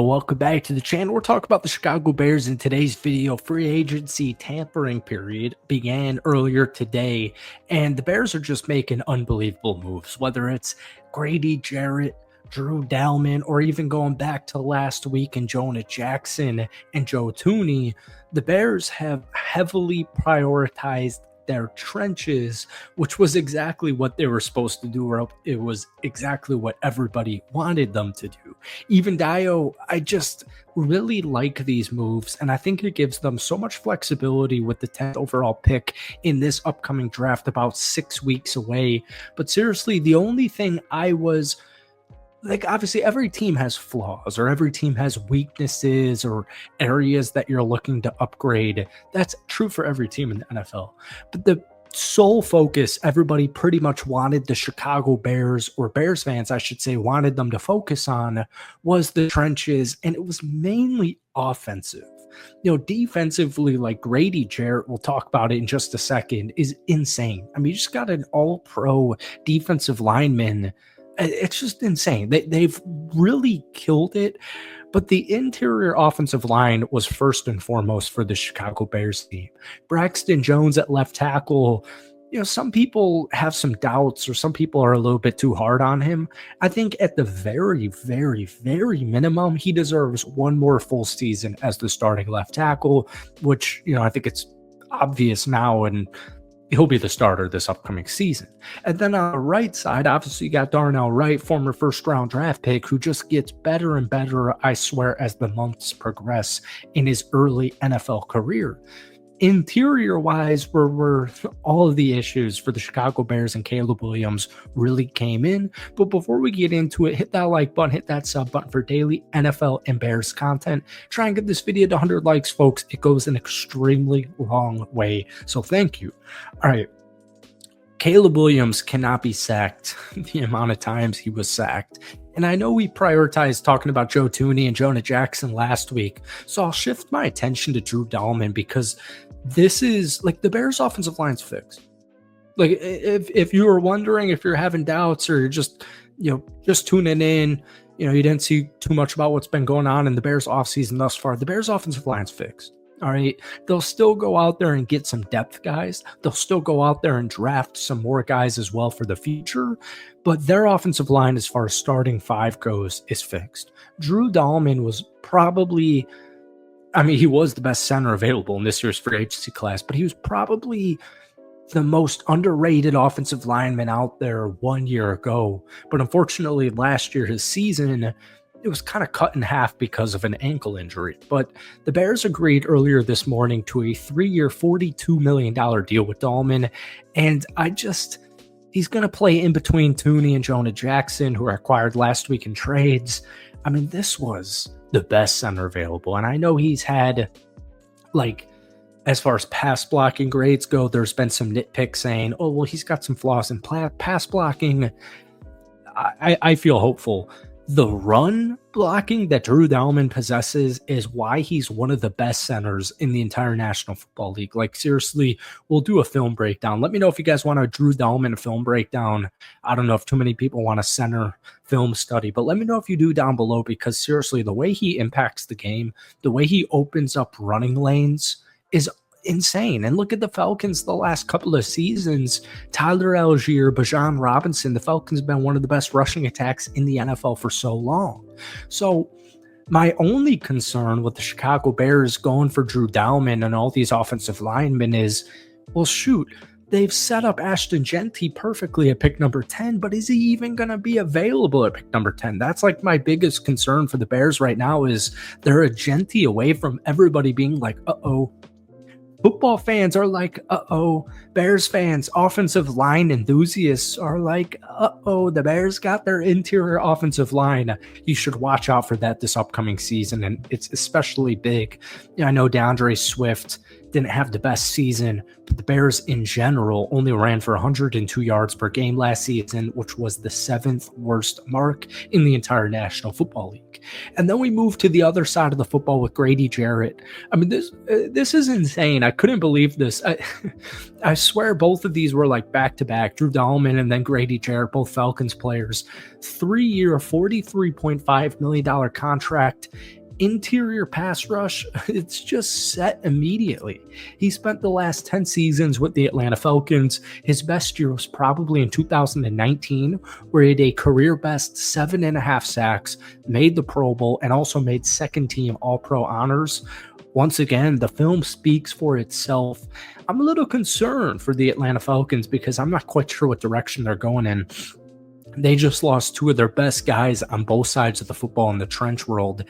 Welcome back to the channel. We're talking about the Chicago Bears in today's video. Free agency tampering period began earlier today, and the Bears are just making unbelievable moves, whether it's Grady Jarrett, Drew Dalman, or even going back to last week and Jonah Jackson and Joe Thuney. The Bears have heavily prioritized their trenches, which was exactly what they were supposed to do, or it was exactly what everybody wanted them to do. Even Dio, I just really like these moves, and I think it gives them so much flexibility with the 10th overall pick in this upcoming draft, about 6 weeks away. But seriously, the only thing I was like, obviously every team has flaws, or every team has weaknesses or areas that you're looking to upgrade. That's true for every team in the NFL. But the sole focus everybody pretty much wanted the Chicago Bears, or Bears fans, I should say, wanted them to focus on was the trenches, and it was mainly offensive. Defensively, like Grady Jarrett, we'll talk about it in just a second, is insane. I mean, you just got an all-pro defensive lineman. It's just insane. They've really killed it. But the interior offensive line was first and foremost for the Chicago Bears team. Braxton Jones at left tackle, some people have some doubts, or some people are a little bit too hard on him. I think at the very, very, very minimum, he deserves one more full season as the starting left tackle, which, I think it's obvious now, and he'll be the starter this upcoming season. And then on the right side, obviously you got Darnell Wright, former first-round draft pick, who just gets better and better, I swear, as the months progress in his early NFL career. Interior-wise, where all of the issues for the Chicago Bears and Caleb Williams really came in. But before we get into it, hit that like button, hit that sub button for daily NFL and Bears content. Try and get this video to 100 likes, folks. It goes an extremely long way. So thank you. All right. Caleb Williams cannot be sacked the amount of times he was sacked. And I know we prioritized talking about Joe Thuney and Jonah Jackson last week, so I'll shift my attention to Drew Dalman, because this is like the Bears offensive line's fixed. Like, if you were wondering, if you're having doubts, or you're just tuning in, you didn't see too much about what's been going on in the Bears offseason thus far, the Bears offensive line's fixed. All right. They'll still go out there and get some depth guys. They'll still go out there and draft some more guys as well for the future. But their offensive line, as far as starting five goes, is fixed. Drew Dalman was probably, he was the best center available in this year's free agency class, but he was probably the most underrated offensive lineman out there 1 year ago. But unfortunately, last year, his season, it was kind of cut in half because of an ankle injury. But the Bears agreed earlier this morning to a 3-year, $42 million deal with Dalman. And he's going to play in between Thuney and Jonah Jackson, who were acquired last week in trades. This was the best center available. And I know he's had, as far as pass blocking grades go, there's been some nitpicks saying, oh, well, he's got some flaws in pass blocking. I feel hopeful. The run blocking that Drew Dalman possesses is why he's one of the best centers in the entire National Football League. Like, seriously, we'll do a film breakdown. Let me know if you guys want a Drew Dalman film breakdown. I don't know if too many people want a center film study, but let me know if you do down below, because seriously, the way he impacts the game, the way he opens up running lanes is insane. And look at the Falcons the last couple of seasons. Tyler Algier, Bijan Robinson, the Falcons have been one of the best rushing attacks in the NFL for so long. So my only concern with the Chicago Bears going for Drew Dalman and all these offensive linemen is, well, shoot, they've set up Ashton Jeanty perfectly at pick number 10, but is he even going to be available at pick number 10? That's like my biggest concern for the Bears right now, is they're a Jeanty away from everybody being like, uh-oh. Football fans are like, uh-oh. Bears fans, offensive line enthusiasts are like, uh-oh, the Bears got their interior offensive line. You should watch out for that this upcoming season, and it's especially big. I know DeAndre Swift didn't have the best season, but the Bears in general only ran for 102 yards per game last season, which was the 7th worst mark in the entire National Football League. And then we moved to the other side of the football with Grady Jarrett. I mean, this is insane. I couldn't believe this. I swear both of these were like back-to-back. Drew Dahlman and then Grady Jarrett, both Falcons players. 3-year, $43.5 million contract. Interior pass rush, it's just set immediately. He spent the last 10 seasons with the Atlanta Falcons. His best year was probably in 2019, where he had a career best 7.5 sacks, made the Pro Bowl, and also made second team All-Pro honors. Once again, the film speaks for itself. I'm a little concerned for the Atlanta Falcons because I'm not quite sure what direction they're going in. They just lost two of their best guys on both sides of the football in the trench world.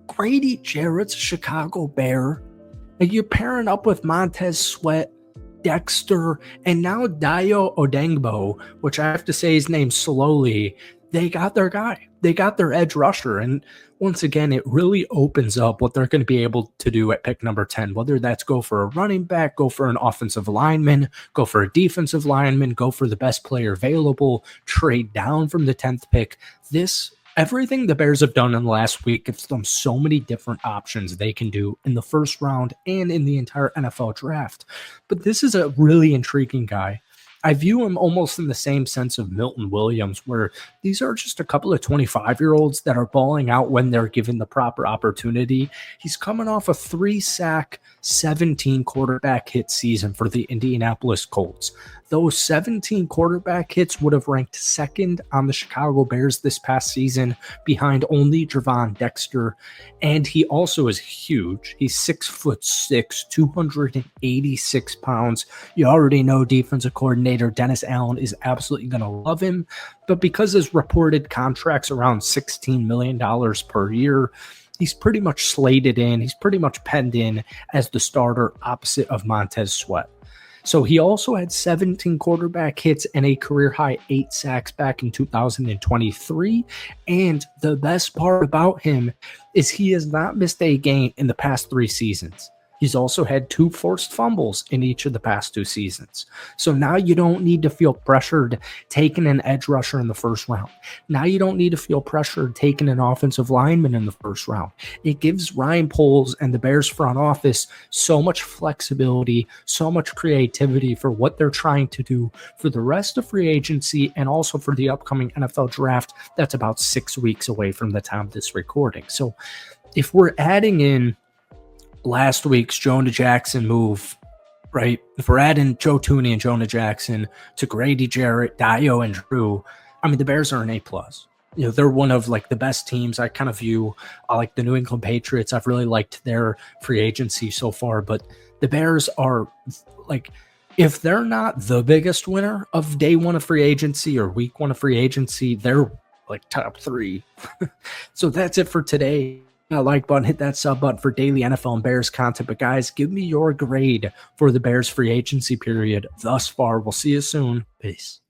Grady Jarrett's a Chicago Bear. You're pairing up with Montez Sweat, Dexter, and now Dayo Odeyingbo, which I have to say his name slowly. They got their guy. They got their edge rusher. And once again, it really opens up what they're going to be able to do at pick number 10, whether that's go for a running back, go for an offensive lineman, go for a defensive lineman, go for the best player available, trade down from the 10th pick. Everything the Bears have done in the last week gives them so many different options they can do in the first round and in the entire NFL draft. But this is a really intriguing guy. I view him almost in the same sense of Milton Williams, where these are just a couple of 25-year-olds that are balling out when they're given the proper opportunity. He's coming off a 3-sack, 17 quarterback hit season for the Indianapolis Colts. Those 17 quarterback hits would have ranked second on the Chicago Bears this past season, behind only Javon Dexter. And he also is huge. He's 6'6", 286 pounds. You already know defensive coordinator Dennis Allen is absolutely going to love him. But because his reported contract's around $16 million per year, he's pretty much slated in. He's pretty much penned in as the starter opposite of Montez Sweat. So he also had 17 quarterback hits and a career-high 8 sacks back in 2023. And the best part about him is he has not missed a game in the past 3 seasons. He's also had 2 forced fumbles in each of the past 2 seasons. So now you don't need to feel pressured taking an edge rusher in the first round. Now you don't need to feel pressured taking an offensive lineman in the first round. It gives Ryan Poles and the Bears front office so much flexibility, so much creativity for what they're trying to do for the rest of free agency and also for the upcoming NFL draft that's about 6 weeks away from the time of this recording. So if we're adding in last week's Jonah Jackson move, right? If we're adding Joe Thuney and Jonah Jackson to Grady Jarrett, Dayo, and Drew, I mean, the Bears are an A+. You know, they're one of like the best teams. I kind of view like the New England Patriots. I've really liked their free agency so far, but the Bears are like, if they're not the biggest winner of day one of free agency or week one of free agency, they're like top 3. So that's it for today. Like button, hit that sub button for daily NFL and Bears content. But guys, give me your grade for the Bears free agency period thus far. We'll see you soon. Peace.